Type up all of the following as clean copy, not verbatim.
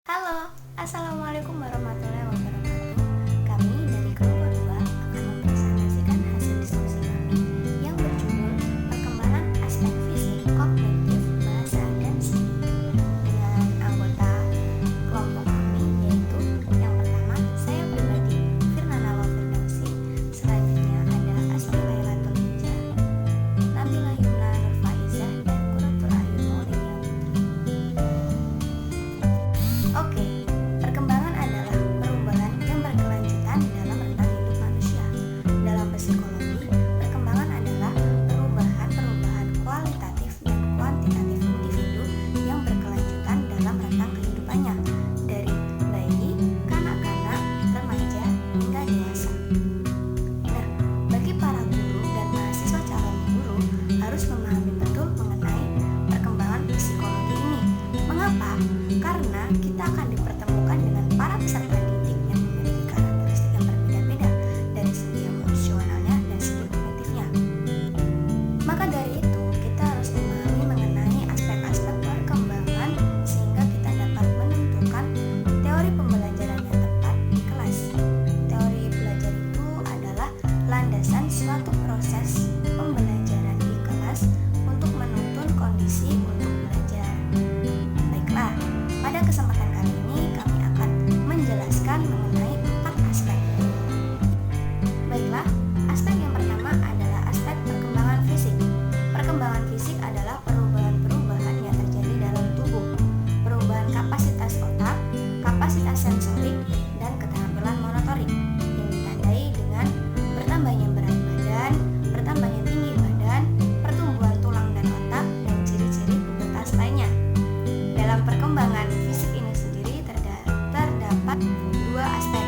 Halo, Assalamualaikum warahmatullahi wabarakatuh. Kami dari kelompok 2 akan mempresentasikan hasil diskusi kami yang berjudul Perkembangan Aspek Fisik, Kognitif, Bahasa, dan Seni dengan anggota kelompok kami, yaitu yang pertama saya pribadi, Firnana Wafirdausi. Selanjutnya ada Asli Laylatul Hijjah, Nabila Yumna Nurfaizah, dan Quratul Ayun Maulidia. Oke, perkembangan adalah perubahan yang berkelanjutan dalam rentang hidup manusia. Dalam psikologi, perkembangan adalah perubahan kualitatif dan kuantitatif individu yang berkelanjutan dalam rentang kehidupannya, dari bayi, kanak-kanak, remaja, hingga dewasa. Nah, bagi para guru dan mahasiswa calon guru harus memahami betul mengenai perkembangan psikologi ini. Mengapa? Karena kita akan dipertemukan dengan para peserta didik yang memiliki karakteristik yang berbeda-beda dari segi emosionalnya dan segi kognitifnya. Maka dari itu, kita harus memahami mengenai aspek-aspek perkembangan sehingga kita dapat menentukan teori pembelajaran yang tepat di kelas. Teori belajar itu adalah landasan suatu proses pembelajaran di kelas untuk menuntun kondisi untuk belajar. Baiklah, pada kesempatan kali ini kami akan menjelaskan mengenai 4 aspek. Baiklah, aspek yang pertama adalah aspek perkembangan fisik. Perkembangan fisik adalah perubahan-perubahan yang terjadi dalam tubuh, perubahan kapasitas otak, kapasitas sensorik, dan keterampilan motorik yang ditandai dengan bertambahnya berat badan, bertambahnya tinggi badan, pertumbuhan tulang dan otak, dan ciri-ciri pubertas lainnya. Dalam perkembangan fisik ini sendiri terdapat 2 aspek.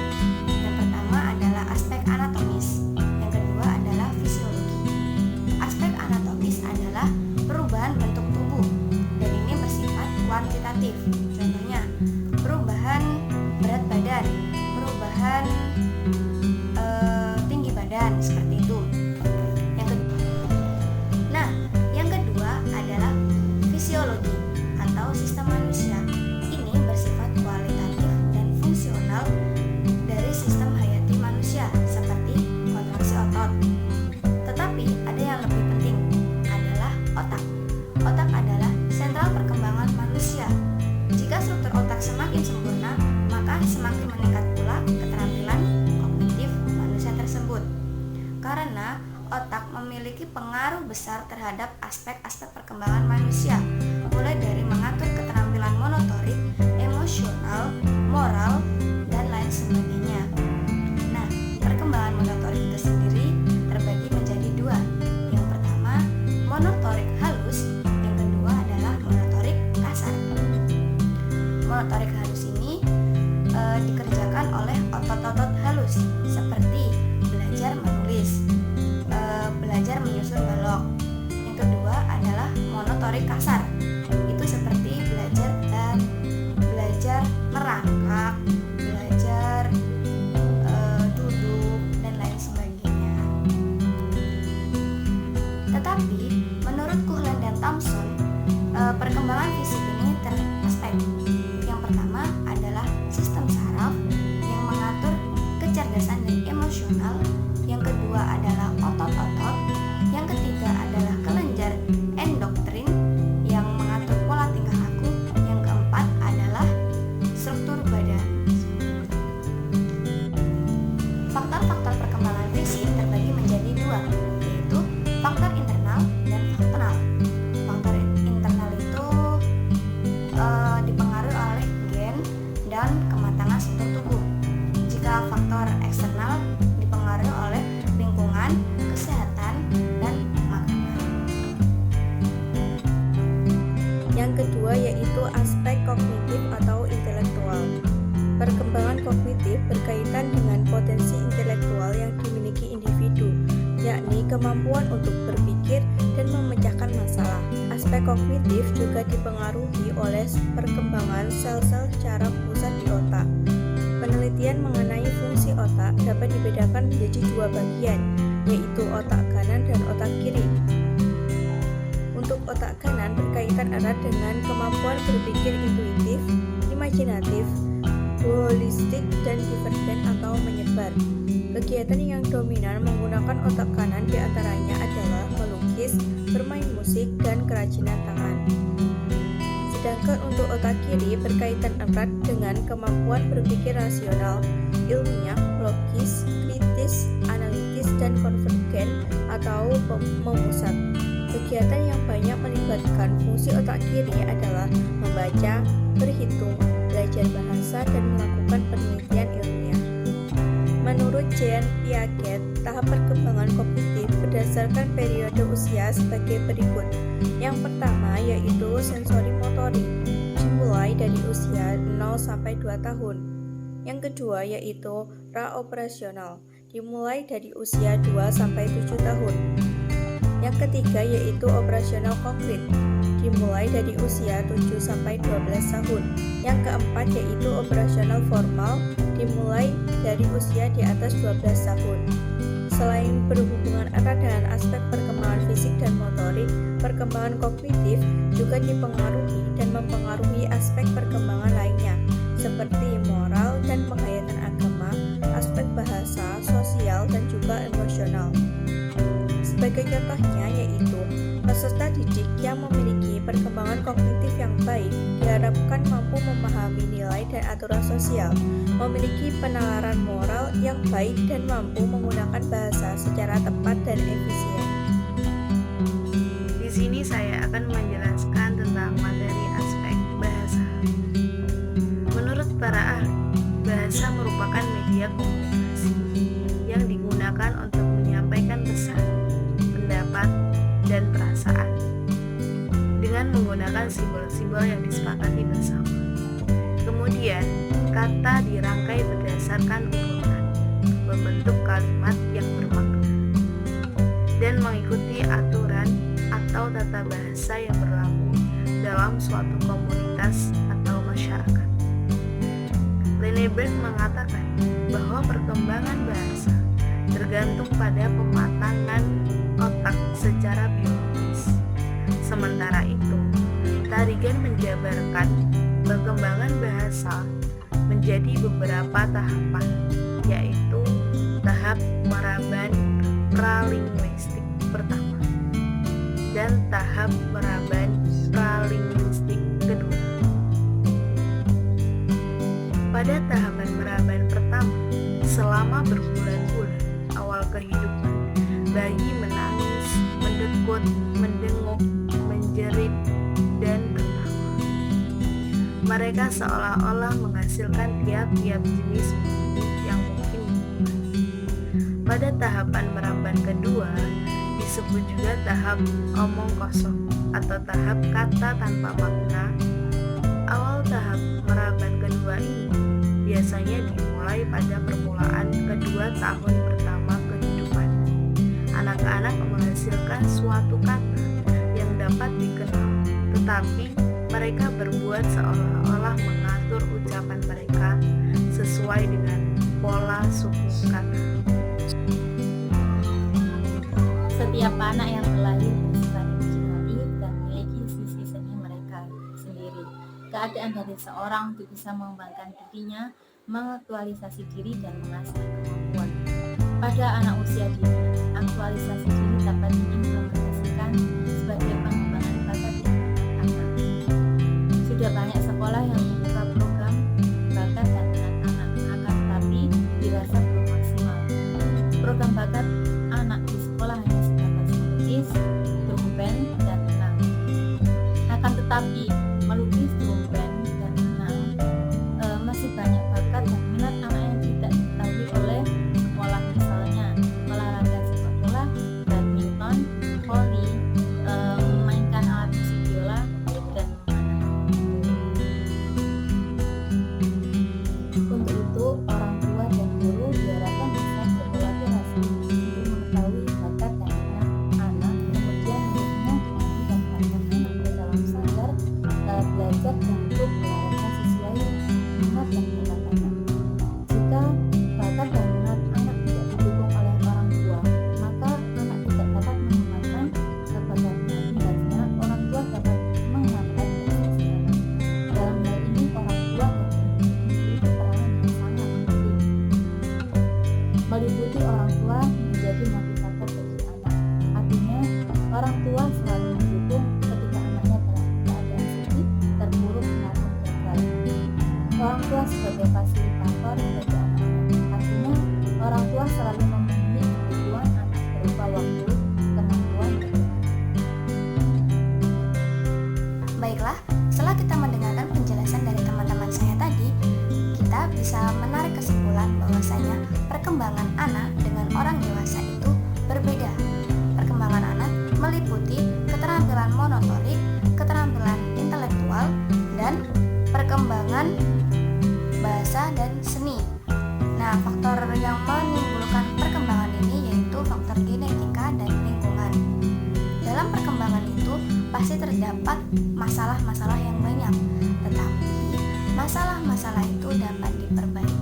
Yang pertama adalah aspek anatomis, yang kedua adalah fisiologi. Aspek anatomis adalah perubahan bentuk tubuh, dan ini bersifat kuantitatif. Contohnya, perubahan berat badan, perubahan tinggi badan, seperti itu. Yang kedua adalah fisiologi atau sistem manusia. Ini bersifat kualitatif dan fungsional dari sistem hayati manusia seperti kontraksi otot. Tetapi ada yang lebih penting adalah otak. Otak adalah sentral perkembangan manusia. Jika struktur otak semakin sempurna, maka semakin meningkat pula keterampilan kognitif manusia tersebut. Karena otak memiliki pengaruh besar terhadap aspek-aspek perkembangan manusia, mulai dari mengatur keterampilan motorik, emosional, moral, dan lain sebagainya. Nah, perkembangan motorik itu sendiri terbagi menjadi 2. Yang pertama, motorik halus, yang kedua adalah motorik kasar. Motorik halus ini dikerjakan oleh otot-otot halus seperti belajar menulis, belajar menyusun balok. Yang kedua adalah motorik kasar, itu seperti belajar merangkak, belajar duduk, dan lain sebagainya. Tetapi menurut Kuhlen dan Thompson, perkembangan fisik ini teraspek. Yang pertama adalah sistem saraf yang mengatur kecerdasan dan emosional. Yang kedua adalah otot-otot. Yang ketiga adalah kelenjar endoktrin yang mengatur pola tingkah laku. Yang keempat adalah struktur badan. Faktor-faktor perkembangan fisik terbagi menjadi 2, yaitu faktor internal dan eksternal. Faktor internal itu dipengaruhi oleh gen dan kematangan struktur tubuh. Jika faktor eksternal dipengaruhi oleh lingkungan, kesehatan, dan makanan. Yang kedua yaitu aspek kognitif atau intelektual. Perkembangan kognitif berkaitan dengan potensi intelektual yang dimiliki individu, yakni kemampuan untuk berpikir dan memecahkan masalah. Aspek kognitif juga dipengaruhi oleh perkembangan sel-sel secara pusat di otak. Penelitian mengenai fungsi otak dapat dibedakan menjadi 2 bagian, yaitu otak kanan dan otak kiri. Untuk otak kanan berkaitan erat dengan kemampuan berpikir intuitif, imajinatif, holistik, dan divergen atau menyebar. Kegiatan yang dominan menggunakan otak kanan diantaranya adalah melukis, bermain musik, dan kerajinan tangan. Sedangkan untuk otak kiri berkaitan erat dengan kemampuan berpikir rasional, ilmiah, logis, kritis, analitis, dan konvergen atau memusat. Kegiatan yang banyak melibatkan fungsi otak kiri adalah membaca, berhitung, belajar bahasa, dan melakukan penelitian ilmiah. Menurut Jean Piaget, tahap perkembangan kognitif berdasarkan periode usia sebagai berikut. Yang pertama yaitu sensori motorik, dimulai dari usia 0 sampai 2 tahun. Yang kedua yaitu pra-operasional, dimulai dari usia 2 sampai 7 tahun. Yang ketiga yaitu operasional konkret, dimulai dari usia 7 sampai 12 tahun. Yang keempat yaitu operasional formal, dimulai dari usia di atas 12 tahun. Selain berhubungan erat dengan aspek perkembangan fisik dan motorik, perkembangan kognitif juga dipengaruhi dan mempengaruhi aspek perkembangan lainnya, seperti moral dan penghayatan agama, aspek bahasa, sosial, dan juga emosional. Sebagai contohnya yaitu peserta didik yang memiliki perkembangan kognitif yang baik diharapkan mampu memahami nilai dan aturan sosial, memiliki penalaran moral yang baik dan mampu menggunakan bahasa secara tepat dan efisien. Di sini saya akan menjelaskan tentang materi aspek bahasa. Menurut para ahli, bahasa merupakan media komunikasi yang digunakan untuk menyampaikan pesan, pendapat, dan perasaan dengan menggunakan simbol-simbol yang disepakati bersama. Kemudian, kata dirangkai berdasarkan urutan, membentuk kalimat yang bermakna, dan mengikuti aturan atau tata bahasa yang berlaku dalam suatu komunitas atau masyarakat. Lineberg mengatakan bahwa perkembangan bahasa tergantung pada pematangan otak secara biologis. Sementara itu, Tarigan menjabarkan perkembangan bahasa menjadi beberapa tahapan, yaitu tahap meraban pralinguistik pertama dan tahap meraban pralinguistik kedua. Pada tahapan meraban pertama, selama berbulan-bulan awal kehidupan, bayi menangis, mendekut, mendenguk, menjerit, dan tertawa. Mereka seolah-olah menghasilkan tiap-tiap jenis bunyi yang mungkin dibuat. Pada tahapan meraban kedua, disebut juga tahap omong kosong atau tahap kata tanpa makna. Awal tahap meraban kedua ini biasanya dimulai pada permulaan kedua tahun pertama kehidupan. Anak-anak menghasilkan suatu kata yang dapat dikenal, tetapi mereka berbuat seolah-olah mengatur ucapan mereka sesuai dengan pola suku kata. Setiap anak yang terlahir bersifat imajinatif dan memiliki sisi seni mereka sendiri. Keadaan dari seorang untuk bisa mengembangkan dirinya, mengaktualisasi diri dan mengasah kemampuan. Pada anak usia dini, aktualisasi diri dapat diimplementasikan sebagai pengembangan bakat yang anak. Sudah banyak sekolah yang membuka program bakat dan minat anak, akan tetapi dirasa belum maksimal. Program bakat anak di sekolah hanya sebatas melukis, drum band, dan renang. Akan tetapi melukis, drum band, dan renang masih banyak bakat dan minat anak yang tidak diketahui oleh sekolah, misalnya olahraga sepak bola, badminton, volley, perkembangan anak dengan orang dewasa itu berbeda. Perkembangan anak meliputi keterampilan motorik, keterampilan intelektual, dan perkembangan bahasa dan seni. Nah, faktor yang menimbulkan perkembangan ini yaitu faktor genetika dan lingkungan. Dalam perkembangan itu pasti terdapat masalah-masalah yang banyak, tetapi masalah-masalah itu dapat diperbaiki